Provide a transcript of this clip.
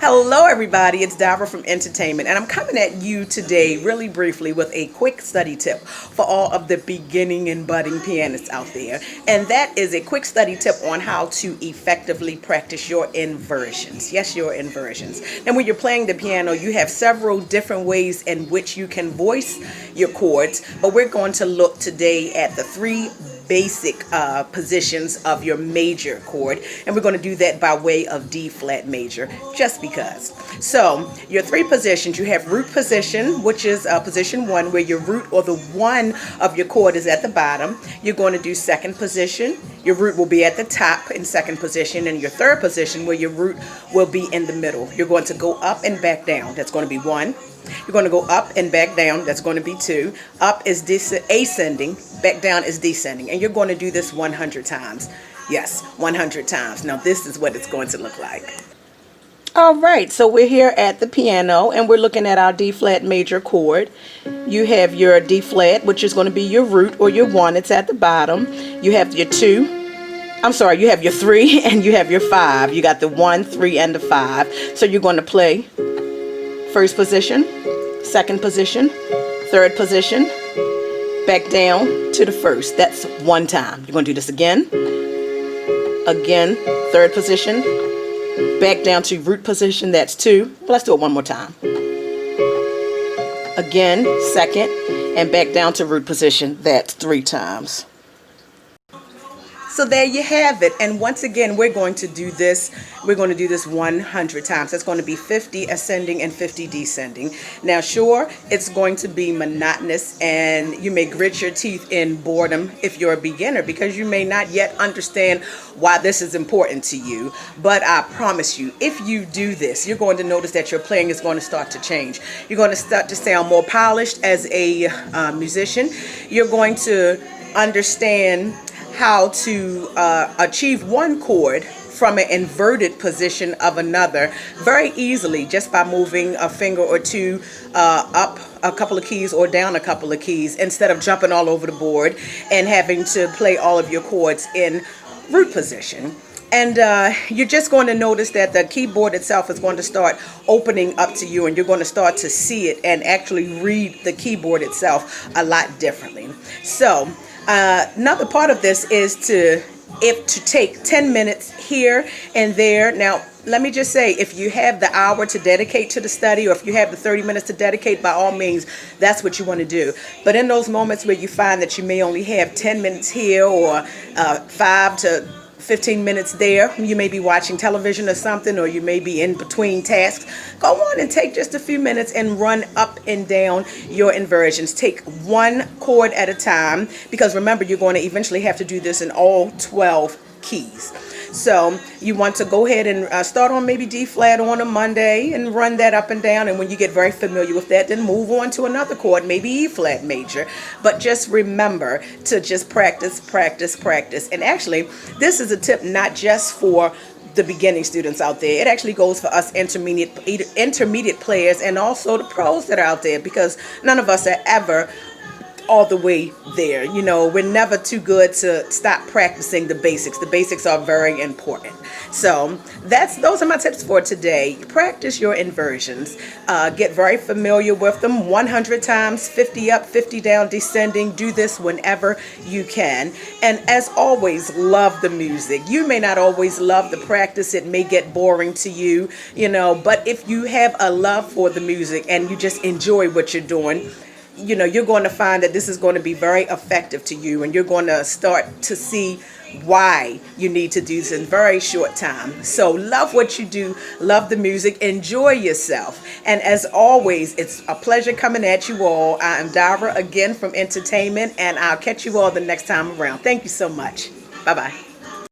Hello everybody, it's Dyra from Entertainment, and I'm coming at you today really briefly with a quick study tip for all of the beginning and budding pianists out there. And that is a quick study tip on how to effectively practice your inversions. Yes, your inversions. And when you're playing the piano, you have several different ways in which you can voice your chords, but we're going to look today at the three basic positions of your major chord, and we're going to do that by way of D flat major, just because. So your three positions, you have root position, which is position 1, where your root or the 1 of your chord is at the bottom. You're going to do second position, your root will be at the top in second position, and your third position where your root will be in the middle. You're going to go up and back down. That's going to be 1. You're going to go up and back down. That's going to be 2. Up is ascending, back down is descending. And you're going to do this 100 times. Yes, 100 times. Now this is what it's going to look like. All right, so we're here at the piano and we're looking at our D flat major chord. You have your D flat, which is going to be your root or your 1. It's at the bottom. You have your 2. I'm sorry, you have your 3 and you have your 5. You got the 1, 3, and the 5. So you're going to play first position, second position, third position, back down to the first. That's 1 time. You're going to do this again, third position, back down to root position. That's 2. But let's do it one more time. Again, second, and back down to root position. That's 3 times. So there you have it. And once again, we're going to do this 100 times. That's going to be 50 ascending and 50 descending. Now, sure, it's going to be monotonous and you may grit your teeth in boredom if you're a beginner, because you may not yet understand why this is important to you. But I promise you, if you do this, you're going to notice that your playing is going to start to change. You're going to start to sound more polished as a musician. You're going to understand how to achieve one chord from an inverted position of another very easily, just by moving a finger or two up a couple of keys or down a couple of keys, instead of jumping all over the board and having to play all of your chords in root position. And you're just going to notice that the keyboard itself is going to start opening up to you, and you're going to start to see it and actually read the keyboard itself a lot differently. So another part of this is to take 10 minutes here and there. Now, let me just say, if you have the hour to dedicate to the study, or if you have the 30 minutes to dedicate, by all means, that's what you want to do. But in those moments where you find that you may only have 10 minutes here or 5 to 15 minutes there, you may be watching television or something, or you may be in between tasks, go on and take just a few minutes and run up and down your inversions. Take one chord at a time, because remember, you're going to eventually have to do this in all 12 keys. So you want to go ahead and start on maybe D flat on a Monday and run that up and down, and when you get very familiar with that, then move on to another chord, maybe E flat major. But just remember to just practice, practice, practice. And actually, this is a tip not just for the beginning students out there. It actually goes for us intermediate players, and also the pros that are out there, because none of us are ever all the way there. You know, we're never too good to stop practicing the basics. The basics are very important. So those are my tips for today. Practice your inversions. Get very familiar with them 100 times, 50 up, 50 down, descending. Do this whenever you can. And as always, love the music. You may not always love the practice. It may get boring to you, you know, but if you have a love for the music and you just enjoy what you're doing, you know, you're going to find that this is going to be very effective to you, and you're going to start to see why you need to do this in very short time. So love what you do, love the music, enjoy yourself. And as always, it's a pleasure coming at you all. I am Dyra again from Entertainment, and I'll catch you all the next time around. Thank you so much. Bye-bye.